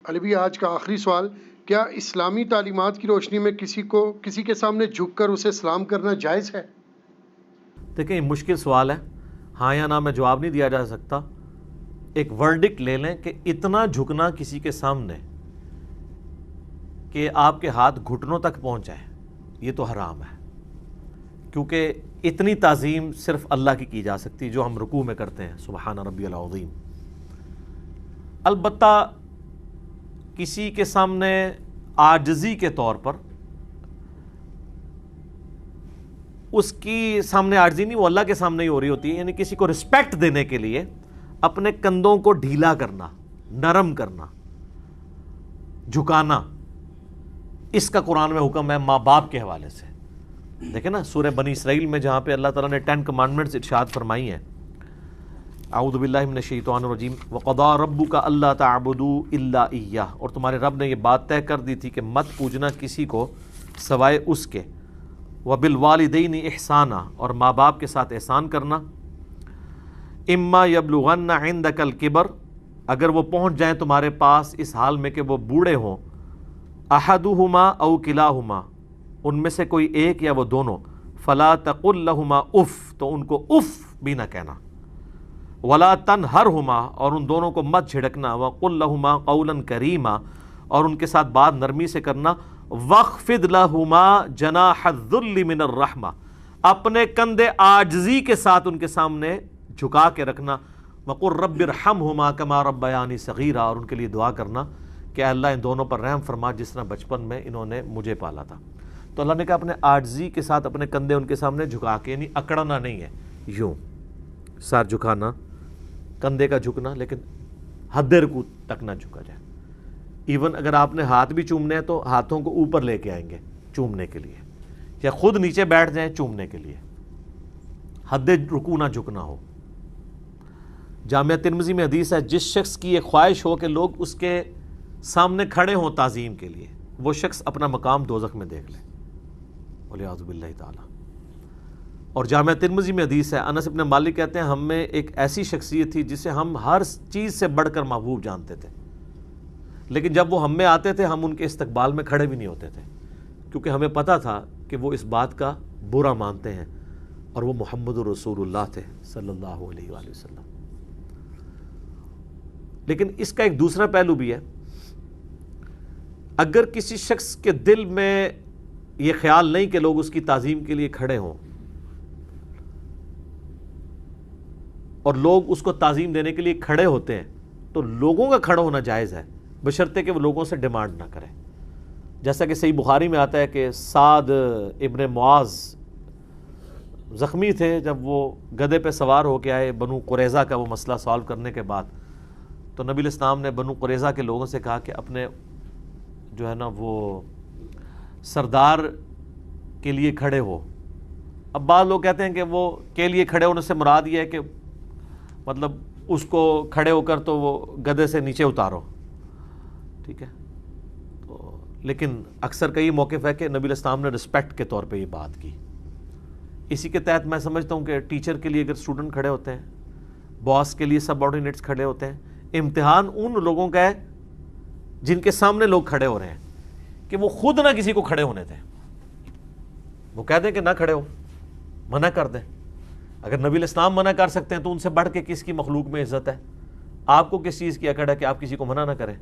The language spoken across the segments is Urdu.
علی بھی آج کا آخری سوال، کیا اسلامی تعلیمات کی روشنی میں کسی کے سامنے جھک کر اسے سلام کرنا جائز ہے؟ دیکھیں، یہ مشکل سوال ہے، ہاں یا نہ میں جواب نہیں دیا جا سکتا۔ ایک ورڈکٹ لے لیں کہ اتنا جھکنا کسی کے سامنے کہ آپ کے ہاتھ گھٹنوں تک پہنچ جائے، یہ تو حرام ہے، کیونکہ اتنی تعظیم صرف اللہ کی جا سکتی جو ہم رکوع میں کرتے ہیں، سبحان ربی العظیم۔ البتہ کسی کے سامنے عاجزی کے طور پر، اس کی سامنے عاجزی نہیں، وہ اللہ کے سامنے ہی ہو رہی ہوتی ہے، یعنی کسی کو رسپیکٹ دینے کے لیے اپنے کندھوں کو ڈھیلا کرنا، نرم کرنا، جھکانا، اس کا قرآن میں حکم ہے ماں باپ کے حوالے سے۔ دیکھیں نا سورہ بنی اسرائیل میں جہاں پہ اللہ تعالیٰ نے 10 کمانڈمنٹس ارشاد فرمائی ہیں، اعوذ باللہ من الشیطان الرجیم، وَقَضَىٰ رَبُّكَ أَلَّا تَعْبُدُوا إِلَّا إِيَّاهُ، اور تمہارے رب نے یہ بات طے کر دی تھی کہ مت پوجنا کسی کو سوائے اس کے، وَبِالْوَالِدَيْنِ إِحْسَانًا، اور ماں باپ کے ساتھ احسان کرنا، إِمَّا يَبْلُغَنَّ عِندَكَ الْكِبَرَ، اگر وہ پہنچ جائیں تمہارے پاس اس حال میں کہ وہ بوڑھے ہوں، أَحَدُهُمَا أَوْ كِلَاهُمَا، ان میں سے کوئی ایک یا وہ دونوں، فَلَا تَقُلْ لَهُمَا اُف، تو ان کو اف بھی نہ کہنا، وَلَا تَنْهَرْهُمَا، اور ان دونوں کو مت جھڑکنا، وَقُلْ لَهُمَا قَوْلًا كَرِيمًا، اور ان کے ساتھ بات نرمی سے کرنا، وَاخْفِضْ لَهُمَا جَنَاحَ الذُّلِّ مِنَ الرَّحْمَةِ، اپنے کندھے عاجزی کے ساتھ ان کے سامنے جھکا کے رکھنا، وَقُلْ رَبِّ ارْحَمْهُمَا كَمَا رَبَّيَانِي صَغِيرًا، اور ان کے لیے دعا کرنا کہ اللہ ان دونوں پر رحم فرما جس طرح بچپن میں انہوں نے مجھے پالا تھا۔ تو اللہ نے کہا اپنے عاجزی کے ساتھ اپنے کندھے ان کے سامنے جھکا کے، یعنی اکڑنا نہیں ہے، یوں سر جھکانا، کندھے کا جھکنا، لیکن حد رکوع تک نہ جھکا جائے۔ ایون اگر آپ نے ہاتھ بھی چومنے ہیں تو ہاتھوں کو اوپر لے کے آئیں گے چومنے کے لیے، یا خود نیچے بیٹھ جائیں چومنے کے لیے، حد رکوع نہ جھکنا ہو۔ جامعہ ترمذی میں حدیث ہے، جس شخص کی یہ خواہش ہو کہ لوگ اس کے سامنے کھڑے ہوں تعظیم کے لیے، وہ شخص اپنا مقام دوزخ میں دیکھ لے، والعیاذ باللہ تعالی۔ اور جامعہ ترمذی میں حدیث ہے، انس بن مالک کہتے ہیں ہم میں ایک ایسی شخصیت تھی جسے ہم ہر چیز سے بڑھ کر محبوب جانتے تھے، لیکن جب وہ ہم میں آتے تھے ہم ان کے استقبال میں کھڑے بھی نہیں ہوتے تھے، کیونکہ ہمیں پتہ تھا کہ وہ اس بات کا برا مانتے ہیں، اور وہ محمد رسول اللہ تھے صلی اللہ علیہ وآلہ وسلم۔ لیکن اس کا ایک دوسرا پہلو بھی ہے، اگر کسی شخص کے دل میں یہ خیال نہیں کہ لوگ اس کی تعظیم کے لیے کھڑے ہوں، اور لوگ اس کو تعظیم دینے کے لیے کھڑے ہوتے ہیں، تو لوگوں کا کھڑا ہونا جائز ہے، بشرطے کہ وہ لوگوں سے ڈیمانڈ نہ کریں۔ جیسا کہ صحیح بخاری میں آتا ہے کہ سعد ابن معاذ زخمی تھے، جب وہ گدھے پہ سوار ہو کے آئے بنو قریظہ کا وہ مسئلہ سالو کرنے کے بعد، تو نبی علیہ السلام نے بنو قریظہ کے لوگوں سے کہا کہ اپنے جو ہے نا وہ سردار کے لیے کھڑے ہو۔ اب بعض لوگ کہتے ہیں کہ وہ کے لیے کھڑے ہونے سے مراد یہ ہے کہ مطلب اس کو کھڑے ہو کر تو وہ گدھے سے نیچے اتارو، ٹھیک ہے، تو لیکن اکثر کئی موقف ہے کہ نبی علیہ السلام نے رسپیکٹ کے طور پہ یہ بات کی۔ اسی کے تحت میں سمجھتا ہوں کہ ٹیچر کے لیے اگر اسٹوڈنٹ کھڑے ہوتے ہیں، باس کے لیے سب آرڈینیٹس کھڑے ہوتے ہیں، امتحان ان لوگوں کا ہے جن کے سامنے لوگ کھڑے ہو رہے ہیں کہ وہ خود نہ کسی کو کھڑے ہونے دیں، وہ کہہ دیں کہ نہ کھڑے ہو، منع کر دیں۔ اگر نبی علیہ السلام منع کر سکتے ہیں تو ان سے بڑھ کے کس کی مخلوق میں عزت ہے؟ آپ کو کس چیز کی اکڑ ہے کہ آپ کسی کو منع نہ کریں؟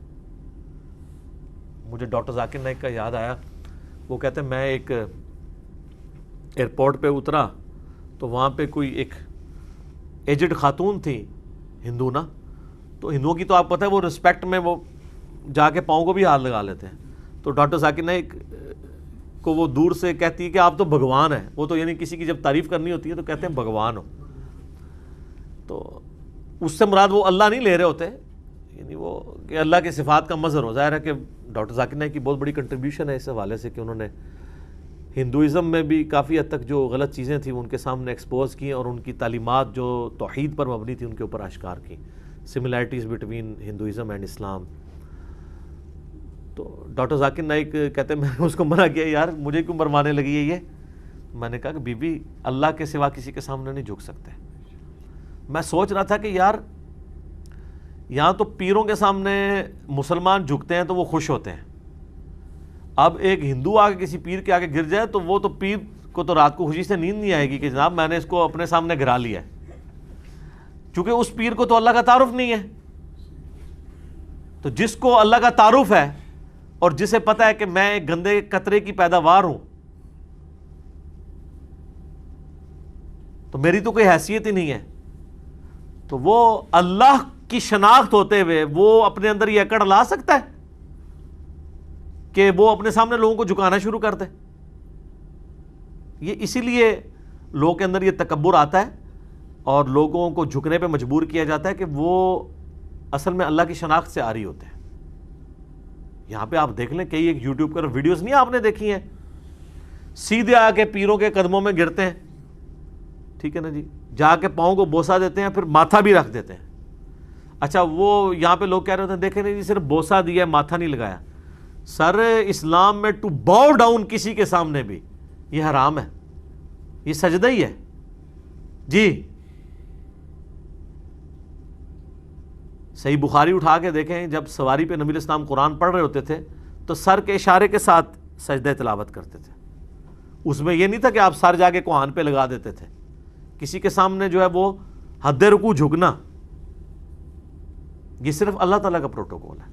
مجھے ڈاکٹر ذاکر نائک کا یاد آیا، وہ کہتے ہیں میں ایک ایئرپورٹ پہ اترا تو وہاں پہ کوئی ایک ایجڈ خاتون تھی، ہندو نا، تو ہندوؤں کی تو آپ پتہ ہے وہ رسپیکٹ میں وہ جا کے پاؤں کو بھی ہاتھ لگا لیتے ہیں، تو ڈاکٹر ذاکر نائک کو وہ دور سے کہتی ہے کہ آپ تو بھگوان ہیں، وہ تو یعنی کسی کی جب تعریف کرنی ہوتی ہے تو کہتے ہیں بھگوان ہو، تو اس سے مراد وہ اللہ نہیں لے رہے ہوتے، یعنی وہ کہ اللہ کے صفات کا مظہر ہو۔ ظاہر ہے کہ ڈاکٹر ذاکر نائک کی بہت بڑی کنٹریبیوشن ہے اس حوالے سے کہ انہوں نے ہندوازم میں بھی کافی حد تک جو غلط چیزیں تھیں ان کے سامنے ایکسپوز کی، اور ان کی تعلیمات جو توحید پر مبنی تھی ان کے اوپر اشکار کی، سملیرٹیز بٹوین ہندوازم اینڈ اسلام۔ تو ڈاکٹر ذاکر نائک کہتے ہیں میں نے اس کو منع کیا، یار مجھے کیوں مروانے لگی ہے یہ؟ میں نے کہا کہ بی بی اللہ کے سوا کسی کے سامنے نہیں جھک سکتے۔ میں سوچ رہا تھا کہ یار یہاں تو پیروں کے سامنے مسلمان جھکتے ہیں تو وہ خوش ہوتے ہیں. اب ایک ہندو آ کے کسی پیر کے آگے گر جائے تو وہ تو پیر کو تو رات کو خوشی سے نیند نہیں آئے گی کہ جناب میں نے اس کو اپنے سامنے گرا لیا ہے, چونکہ اس پیر کو تو اللہ کا تعارف نہیں ہے. تو جس کو اللہ کا تعارف ہے اور جسے پتا ہے کہ میں ایک گندے قطرے کی پیداوار ہوں, تو میری تو کوئی حیثیت ہی نہیں ہے, تو وہ اللہ کی شناخت ہوتے ہوئے وہ اپنے اندر یہ اکڑ لا سکتا ہے کہ وہ اپنے سامنے لوگوں کو جھکانا شروع کر دے. یہ اسی لیے لوگوں کے اندر یہ تکبر آتا ہے اور لوگوں کو جھکنے پہ مجبور کیا جاتا ہے کہ وہ اصل میں اللہ کی شناخت سے آ رہی ہوتے ہیں. یہاں پہ آپ دیکھ لیں کئی ایک یوٹیوب پر ویڈیوز نہیں آپ نے دیکھی ہیں, سیدھے آ کے پیروں کے قدموں میں گرتے ہیں, ٹھیک ہے نا جی, جا کے پاؤں کو بوسہ دیتے ہیں, پھر ماتھا بھی رکھ دیتے ہیں. اچھا وہ یہاں پہ لوگ کہہ رہے ہوتے ہیں دیکھیں نہیں جی صرف بوسہ دیا ہے ماتھا نہیں لگایا. سر اسلام میں ٹو باؤ ڈاؤن کسی کے سامنے بھی یہ حرام ہے, یہ سجدہ ہی ہے جی. صحیح بخاری اٹھا کے دیکھیں, جب سواری پہ نبی علیہ السلام قرآن پڑھ رہے ہوتے تھے تو سر کے اشارے کے ساتھ سجدہ تلاوت کرتے تھے. اس میں یہ نہیں تھا کہ آپ سر جا کے کوہان پہ لگا دیتے تھے. کسی کے سامنے جو ہے وہ حد رکوع جھکنا, یہ صرف اللہ تعالیٰ کا پروٹوکول ہے.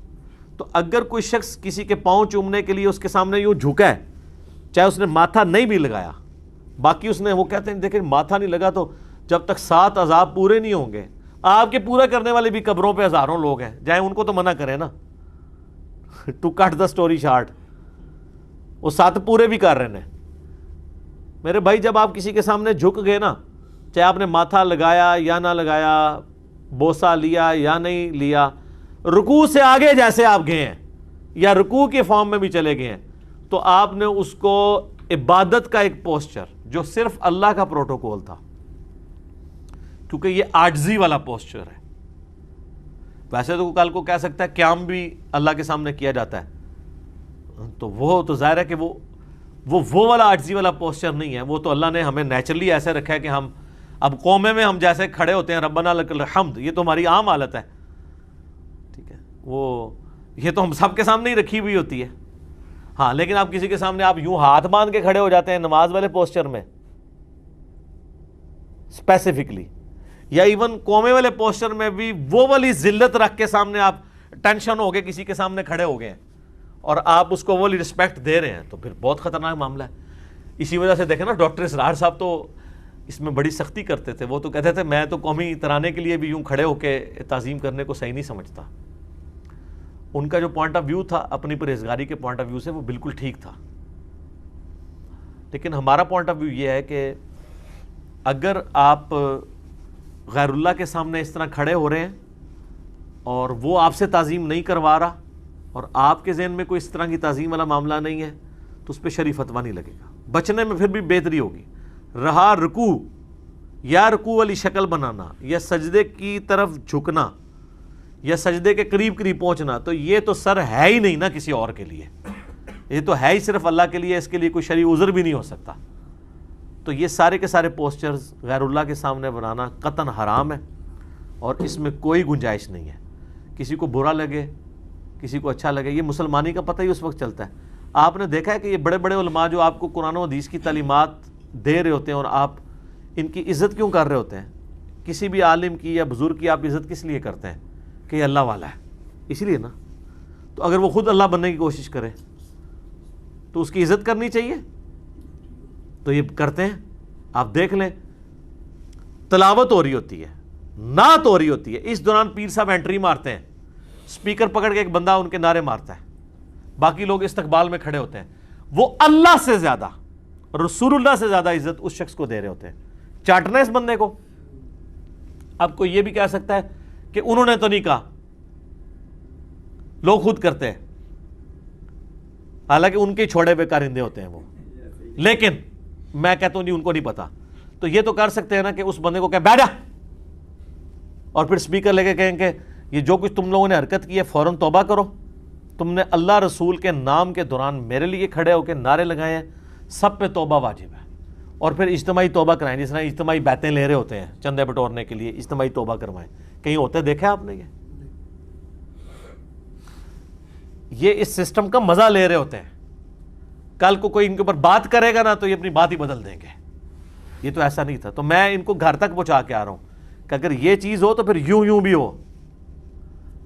تو اگر کوئی شخص کسی کے پاؤں چومنے کے لیے اس کے سامنے یوں جھکا ہے, چاہے اس نے ماتھا نہیں بھی لگایا, باقی اس نے وہ کہتے ہیں دیکھیں ماتھا نہیں لگا تو جب تک 7 عذاب پورے نہیں ہوں گے, آپ کے پورا کرنے والے بھی قبروں پہ ہزاروں لوگ ہیں, جائیں ان کو تو منع کریں نا. To cut the story short, وہ 7 پورے بھی کر رہے ہیں. میرے بھائی جب آپ کسی کے سامنے جھک گئے نا, چاہے آپ نے ماتھا لگایا یا نہ لگایا, بوسہ لیا یا نہیں لیا, رکوع سے آگے جیسے آپ گئے ہیں یا رکوع کے فارم میں بھی چلے گئے ہیں, تو آپ نے اس کو عبادت کا ایک پوسچر جو صرف اللہ کا پروٹوکول تھا, کیونکہ یہ عاجزی والا پوسچر ہے. ویسے تو کل کو کہہ سکتا ہے قیام بھی اللہ کے سامنے کیا جاتا ہے, تو وہ تو ظاہر ہے کہ وہ والا عاجزی والا پوسچر نہیں ہے. وہ تو اللہ نے ہمیں نیچرلی ایسے رکھا ہے کہ ہم اب قومے میں ہم جیسے کھڑے ہوتے ہیں ربنا لک الحمد, یہ تو ہماری عام حالت ہے, ٹھیک ہے, وہ یہ تو ہم سب کے سامنے ہی رکھی ہوئی ہوتی ہے. ہاں لیکن آپ کسی کے سامنے آپ یوں ہاتھ باندھ کے کھڑے ہو جاتے ہیں نماز والے پوسچر میں اسپیسیفکلی, یا ایون قومے والے پوسچر میں بھی وہ والی ذلت رکھ کے سامنے آپ ٹینشن ہو گئے کسی کے سامنے کھڑے ہو گئے ہیں اور آپ اس کو والی رسپیکٹ دے رہے ہیں, تو پھر بہت خطرناک معاملہ ہے. اسی وجہ سے دیکھیں نا ڈاکٹر اسرار صاحب تو اس میں بڑی سختی کرتے تھے. وہ تو کہتے تھے میں تو قومی ترانے کے لیے بھی یوں کھڑے ہو کے تعظیم کرنے کو صحیح نہیں سمجھتا. ان کا جو پوائنٹ آف ویو تھا اپنی پرہیزگاری کے پوائنٹ آف ویو سے وہ بالکل ٹھیک تھا. لیکن ہمارا پوائنٹ آف ویو یہ ہے کہ اگر آپ غیر اللہ کے سامنے اس طرح کھڑے ہو رہے ہیں اور وہ آپ سے تعظیم نہیں کروا رہا اور آپ کے ذہن میں کوئی اس طرح کی تعظیم والا معاملہ نہیں ہے, تو اس پہ شرعی فتویٰ نہیں لگے گا. بچنے میں پھر بھی بہتری ہوگی. رہا رکوع یا رکوع والی شکل بنانا یا سجدے کی طرف جھکنا یا سجدے کے قریب قریب پہنچنا, تو یہ تو سر ہے ہی نہیں نا کسی اور کے لیے, یہ تو ہے ہی صرف اللہ کے لیے. اس کے لیے کوئی شرعی عذر بھی نہیں ہو سکتا. تو یہ سارے کے سارے پوسچرز غیر اللہ کے سامنے بنانا قطعاً حرام ہے اور اس میں کوئی گنجائش نہیں ہے. کسی کو برا لگے کسی کو اچھا لگے, یہ مسلمانی کا پتہ ہی اس وقت چلتا ہے. آپ نے دیکھا ہے کہ یہ بڑے بڑے علماء جو آپ کو قرآن و حدیث کی تعلیمات دے رہے ہوتے ہیں اور آپ ان کی عزت کیوں کر رہے ہوتے ہیں؟ کسی بھی عالم کی یا بزرگ کی آپ عزت کس لیے کرتے ہیں؟ کہ یہ اللہ والا ہے, اسی لیے نا. تو اگر وہ خود اللہ بننے کی کوشش کرے تو اس کی عزت کرنی چاہیے, تو یہ کرتے ہیں. آپ دیکھ لیں تلاوت ہو رہی ہوتی ہے, نعت ہو رہی ہوتی ہے, اس دوران پیر صاحب انٹری مارتے ہیں, سپیکر پکڑ کے ایک بندہ ان کے نعرے مارتا ہے, باقی لوگ استقبال میں کھڑے ہوتے ہیں. وہ اللہ سے زیادہ رسول اللہ سے زیادہ عزت اس شخص کو دے رہے ہوتے ہیں. چاٹنا اس بندے کو. اب کوئی یہ بھی کہہ سکتا ہے کہ انہوں نے تو نہیں کہا, لوگ خود کرتے ہیں, حالانکہ ان کے چھوڑے ہوئے کارندے ہوتے ہیں وہ. لیکن میں کہتا ہوں جی ان کو نہیں پتا, تو یہ تو کر سکتے ہیں نا کہ اس بندے کو کہ بیٹھ جا, اور پھر سپیکر لے کے کہیں کہ یہ جو کچھ تم لوگوں نے حرکت کی ہے فوراً توبہ کرو. تم نے اللہ رسول کے نام کے دوران میرے لیے کھڑے ہو کے نعرے لگائے ہیں, سب پہ توبہ واجب ہے. اور پھر اجتماعی توبہ کرائیں, جس طرح اجتماعی بیعتیں لے رہے ہوتے ہیں چندے بٹورنے کے لیے, اجتماعی توبہ کروائیں. کہیں ہوتے دیکھا آپ نے یہ؟ یہ اس سسٹم کا مزہ لے رہے ہوتے ہیں. کل کو کوئی ان کے اوپر بات کرے گا نا تو یہ اپنی بات ہی بدل دیں گے. یہ تو ایسا نہیں تھا. تو میں ان کو گھر تک پہنچا کے آ رہا ہوں کہ اگر یہ چیز ہو تو پھر یوں بھی ہو.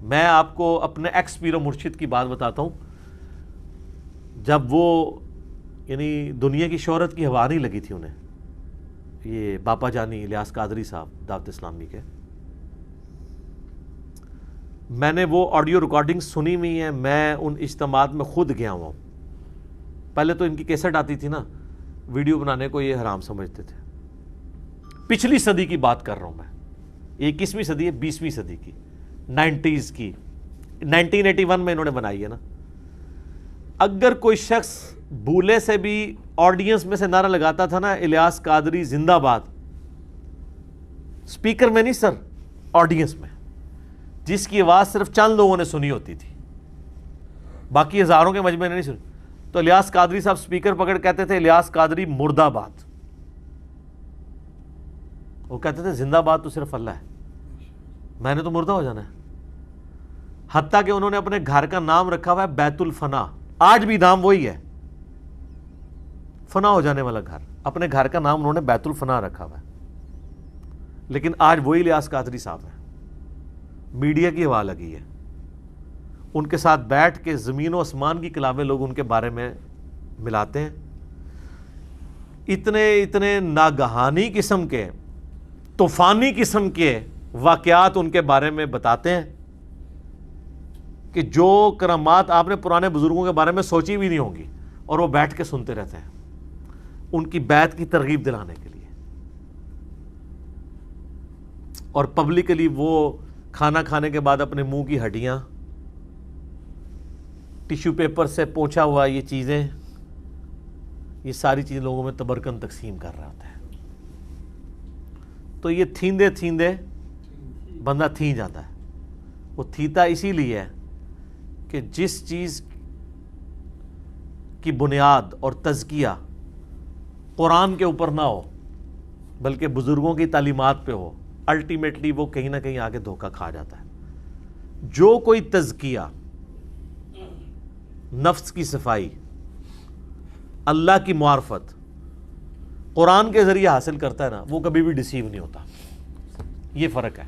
میں آپ کو اپنے ایکس پیر و مرشد کی بات بتاتا ہوں. جب وہ یعنی دنیا کی شہرت کی ہوا نہیں لگی تھی انہیں, یہ باپا جانی الیاس قادری صاحب دعوت اسلامی کے, میں نے وہ آڈیو ریکارڈنگ سنی ہوئی ہیں. میں ان اجتماعات میں خود گیا ہوا ہوں. پہلے تو ان کی کیسٹ آتی تھی نا, ویڈیو بنانے کو یہ حرام سمجھتے تھے. پچھلی صدی کی بات کر رہا ہوں میں, 21ویں صدی ہے, 20ویں صدی کی, 90s کی, 1981 میں انہوں نے بنائی ہے نا. اگر کوئی شخص بھولے سے بھی آڈینس میں سے نعرہ لگاتا تھا نا الیاس قادری زندہ باد, سپیکر میں نہیں سر, آڈینس میں, جس کی آواز صرف چند لوگوں نے سنی ہوتی تھی, باقی ہزاروں کے مجمع نے نہیں سنی, تو الیاس قادری صاحب سپیکر پکڑ کہتے تھے الیاس قادری مرد آباد. وہ کہتے تھے زندہ باد تو صرف اللہ ہے, میں نے تو مردہ ہو جانا ہے. حتیٰ کہ انہوں نے اپنے گھر کا نام رکھا ہوا ہے بیت الفنا. آج بھی نام وہی ہے, فنا ہو جانے والا گھر. اپنے گھر کا نام انہوں نے بیت الفنا رکھا ہوا ہے. لیکن آج وہی الیاس قادری صاحب ہیں. میڈیا کی ہوا لگی ہے. ان کے ساتھ بیٹھ کے زمین و آسمان کی کلامیں لوگ ان کے بارے میں ملاتے ہیں. اتنے ناگہانی قسم کے, طوفانی قسم کے واقعات ان کے بارے میں بتاتے ہیں کہ جو کرامات آپ نے پرانے بزرگوں کے بارے میں سوچی بھی نہیں ہوں گی, اور وہ بیٹھ کے سنتے رہتے ہیں ان کی بیعت کی ترغیب دلانے کے لیے. اور پبلکلی وہ کھانا کھانے کے بعد اپنے منہ کی ہڈیاں ٹیشو پیپر سے پوچھا ہوا, یہ چیزیں, یہ ساری چیزیں لوگوں میں تبرکن تقسیم کر رہا ہوتا ہے. تو یہ تھیندے بندہ تھی جاتا ہے. وہ تھیتا اسی لیے ہے کہ جس چیز کی بنیاد اور تزکیہ قرآن کے اوپر نہ ہو بلکہ بزرگوں کی تعلیمات پہ ہو, الٹیمیٹلی وہ کہیں نہ کہیں آگے دھوکہ کھا جاتا ہے. جو کوئی تزکیہ, نفس کی صفائی, اللہ کی معرفت قرآن کے ذریعے حاصل کرتا ہے نا, وہ کبھی بھی ڈیسیو نہیں ہوتا. یہ فرق ہے.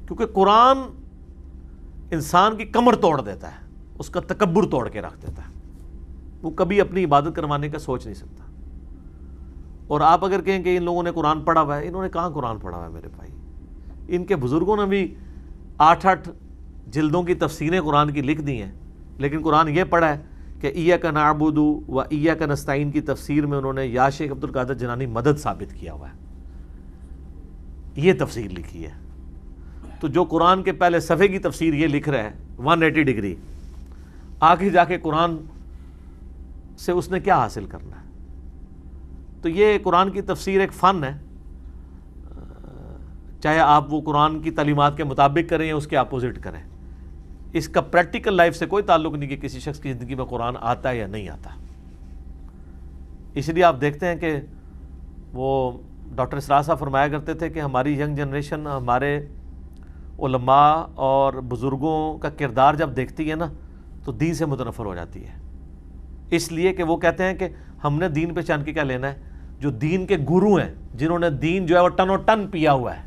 کیونکہ قرآن انسان کی کمر توڑ دیتا ہے, اس کا تکبر توڑ کے رکھ دیتا ہے. وہ کبھی اپنی عبادت کروانے کا سوچ نہیں سکتا. اور آپ اگر کہیں کہ ان لوگوں نے قرآن پڑھا ہوا ہے, انہوں نے کہاں قرآن پڑھا ہوا ہے میرے بھائی. ان کے بزرگوں نے بھی 8 جلدوں کی تفسیریں قرآن کی لکھ دی ہیں, لیکن قرآن یہ پڑھا ہے کہ ایاک نعبد و ایاک نستعین کی تفسیر میں انہوں نے یا شیخ عبد القادر جیلانی مدد ثابت کیا ہوا ہے. یہ تفسیر لکھی ہے. تو جو قرآن کے پہلے صفحے کی تفسیر یہ لکھ رہا ہے 180 ڈگری, آگے جا کے قرآن سے اس نے کیا حاصل کرنا ہے. تو یہ قرآن کی تفسیر ایک فن ہے, چاہے آپ وہ قرآن کی تعلیمات کے مطابق کریں یا اس کے اپوزٹ کریں. اس کا پریکٹیکل لائف سے کوئی تعلق نہیں کہ کسی شخص کی زندگی میں قرآن آتا ہے یا نہیں آتا. اس لیے آپ دیکھتے ہیں کہ وہ ڈاکٹر اسرار صاحب فرمایا کرتے تھے کہ ہماری ینگ جنریشن ہمارے علماء اور بزرگوں کا کردار جب دیکھتی ہے نا تو دین سے متنفر ہو جاتی ہے. اس لیے کہ وہ کہتے ہیں کہ ہم نے دین پہ چان کے کیا لینا ہے. جو دین کے گرو ہیں, جنہوں نے دین جو ہے وہ ٹنو ٹن پیا ہوا ہے,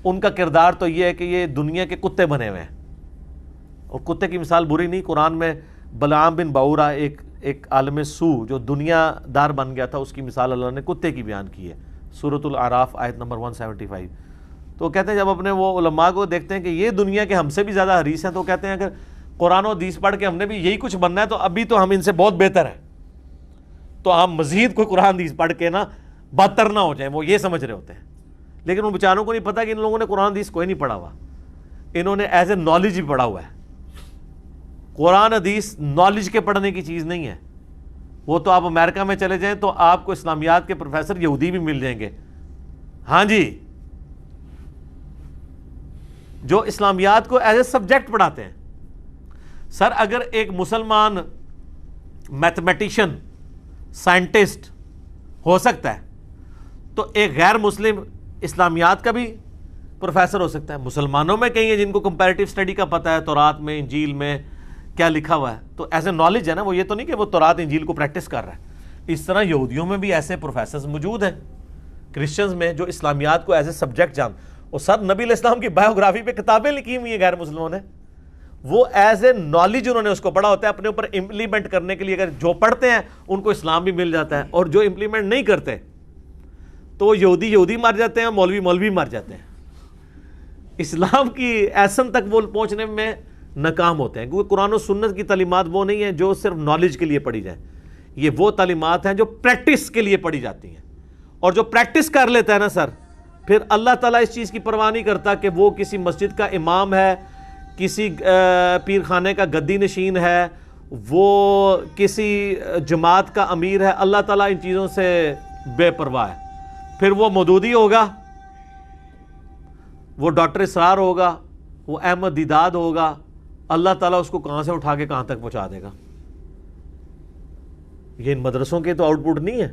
ان کا کردار تو یہ ہے کہ یہ دنیا کے کتے بنے ہوئے ہیں. اور کتے کی مثال بری نہیں. قرآن میں بلعام بن باورا ایک عالم سو جو دنیا دار بن گیا تھا, اس کی مثال اللہ نے کتے کی بیان کی ہے, سورۃ الاعراف آیت نمبر 175. تو وہ کہتے ہیں جب اپنے وہ علماء کو دیکھتے ہیں کہ یہ دنیا کے ہم سے بھی زیادہ حریص ہیں, تو کہتے ہیں اگر قرآن و حدیث پڑھ کے ہم نے بھی یہی کچھ بننا ہے تو ابھی تو ہم ان سے بہت بہتر ہیں, تو ہم مزید کوئی قرآن حدیث پڑھ کے نا بدتر نہ ہو جائیں. وہ یہ سمجھ رہے ہوتے ہیں, لیکن ان بیچاروں کو نہیں پتا کہ ان لوگوں نے قرآن حدیث کوئی نہیں پڑھا ہوا. انہوں نے ایز اے نالج بھی پڑھا ہوا ہے. قرآن حدیث نالج کے پڑھنے کی چیز نہیں ہے. وہ تو آپ امریکہ میں چلے جائیں تو آپ کو اسلامیات کے پروفیسر یہودی بھی مل جائیں گے, ہاں جی, جو اسلامیات کو ایز اے سبجیکٹ پڑھاتے ہیں. سر اگر ایک مسلمان میتھمیٹیشین سائنٹسٹ ہو سکتا ہے تو ایک غیر مسلم اسلامیات کا بھی پروفیسر ہو سکتا ہے. مسلمانوں میں کئی ہیں جن کو کمپیریٹیو اسٹڈی کا پتہ ہے, تورات میں, انجیل میں, کیا لکھا ہوا ہے. تو ایز اے نالج ہے نا, وہ یہ تو نہیں کہ وہ تورات انجیل کو پریکٹس کر رہا ہے. اس طرح یہودیوں میں بھی ایسے پروفیسرز موجود ہیں, کرسچنز میں, جو اسلامیات کو ایز اے سبجیکٹ جان. اور سر نبی علیہ السلام کی بایوگرافی پہ کتابیں لکھی ہوئی ہیں غیر مسلموں نے, وہ ایز اے نالج انہوں نے اس کو پڑھا ہوتا ہے اپنے اوپر امپلیمنٹ کرنے کے لیے. اگر جو پڑھتے ہیں ان کو اسلام بھی مل جاتا ہے, اور جو امپلیمنٹ نہیں کرتے تو وہ یہودی مر جاتے ہیں, مولوی مر جاتے ہیں. اسلام کی ایسن تک وہ پہنچنے میں ناکام ہوتے ہیں, کیونکہ قرآن و سنت کی تعلیمات وہ نہیں ہیں جو صرف نالج کے لیے پڑھی جائیں. یہ وہ تعلیمات ہیں جو پریکٹس کے لیے پڑھی جاتی ہیں. اور جو پریکٹس کر لیتا ہے نا سر, پھر اللہ تعالیٰ اس چیز کی پرواہ نہیں کرتا کہ وہ کسی مسجد کا امام ہے, کسی پیر خانے کا گدی نشین ہے, وہ کسی جماعت کا امیر ہے. اللہ تعالیٰ ان چیزوں سے بے پرواہ ہے. پھر وہ مودودی ہوگا, وہ ڈاکٹر اسرار ہوگا, وہ احمد دیداد ہوگا, اللہ تعالیٰ اس کو کہاں سے اٹھا کے کہاں تک پہنچا دے گا. یہ ان مدرسوں کے تو آؤٹ پٹ نہیں ہے.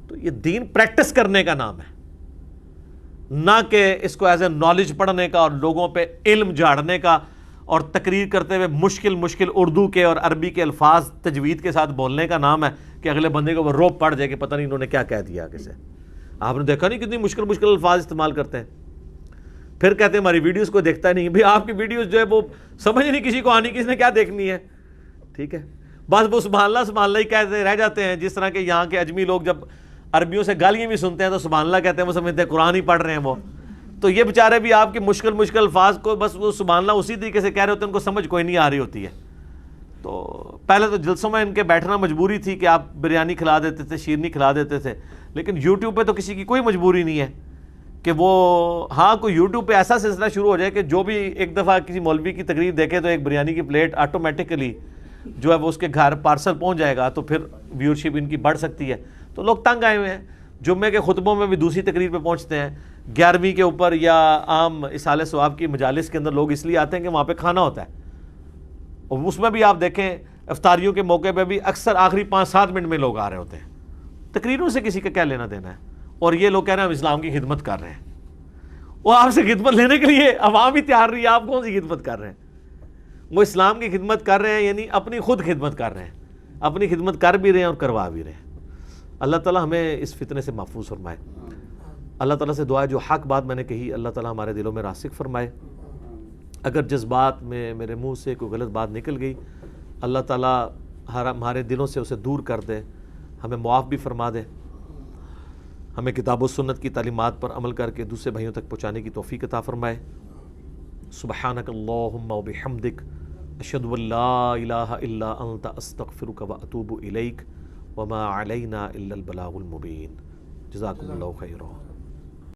تو یہ دین پریکٹس کرنے کا نام ہے, نہ کہ اس کو ایز اے نالج پڑھنے کا اور لوگوں پہ علم جھاڑنے کا, اور تقریر کرتے ہوئے مشکل اردو کے اور عربی کے الفاظ تجوید کے ساتھ بولنے کا نام ہے کہ اگلے بندے کو وہ روب پڑ جائے کہ پتہ نہیں انہوں نے کیا کہہ دیا آگے سے. آپ نے دیکھا نہیں کتنی مشکل الفاظ استعمال کرتے ہیں, پھر کہتے ہیں ہماری ویڈیوز کو دیکھتا نہیں. بھئی آپ کی ویڈیوز جو ہے وہ سمجھ نہیں کسی کو آنی, کس نے کیا دیکھنی ہے. ٹھیک ہے, بس وہ سبحان اللہ ہی کہتے رہ جاتے ہیں. جس طرح کہ یہاں کے اجمی لوگ جب عربیوں سے گالیاں بھی سنتے ہیں تو سبحان اللہ کہتے ہیں, وہ سمجھتے ہیں قرآن ہی پڑھ رہے ہیں وہ. تو یہ بیچارے بھی آپ کے مشکل الفاظ کو بس وہ سبحان اللہ اسی طریقے سے کہہ رہے ہوتے ہیں, ان کو سمجھ کوئی نہیں آ رہی ہوتی ہے. تو پہلے تو جلسوں میں ان کے بیٹھنا مجبوری تھی کہ آپ بریانی کھلا دیتے تھے, شیرنی کھلا دیتے تھے. لیکن یوٹیوب پہ تو کسی کی کوئی مجبوری نہیں ہے کہ وہ, ہاں کوئی یوٹیوب پہ ایسا سلسلہ شروع ہو جائے کہ جو بھی ایک دفعہ کسی مولوی کی تقریر دیکھے تو ایک بریانی کی پلیٹ آٹومیٹکلی جو ہے وہ اس کے گھر پارسل پہنچ جائے گا, تو پھر ویورشپ ان کی بڑھ سکتی ہے. تو لوگ تنگ آئے ہوئے ہیں. جمعے کے خطبوں میں بھی دوسری تقریر پہ پہنچتے ہیں, 11ویں کے اوپر یا عام اصالہ ثواب کی مجالس کے اندر لوگ اس لیے آتے ہیں کہ وہاں پہ کھانا ہوتا ہے. اور اس میں بھی آپ دیکھیں افطاریوں کے موقع پہ بھی اکثر آخری 5-7 منٹ میں لوگ آ رہے ہوتے ہیں. تقریروں سے کسی کا کیا لینا دینا ہے. اور یہ لوگ کہہ رہے ہیں ہم اسلام کی خدمت کر رہے ہیں. وہ آپ سے خدمت لینے کے لیے عوام ہی تیار رہی ہے, آپ کون سی خدمت کر رہے ہیں. وہ اسلام کی خدمت کر رہے ہیں, یعنی اپنی خود خدمت کر رہے ہیں, اپنی خدمت کر بھی رہے ہیں اور کروا بھی رہے ہیں. اللہ تعالیٰ ہمیں اس فتنے سے محفوظ فرمائے. اللہ تعالیٰ سے دعا ہے جو حق بات میں نے کہی اللہ تعالیٰ ہمارے دلوں میں راسخ فرمائے. اگر جس بات میں میرے منہ سے کوئی غلط بات نکل گئی, اللہ تعالیٰ ہمارے دلوں سے اسے دور کر دے, ہمیں معاف بھی فرما دے, ہمیں کتاب و سنت کی تعلیمات پر عمل کر کے دوسرے بھائیوں تک پہنچانے کی توفیق عطا فرمائے. سبحانک اللہم و بحمدک, اشہد ان لا الہ الا انت, استغفرک و اتوب الیک, وما علینا الا البلاغ المبین. جزاکم اللہ خیرا.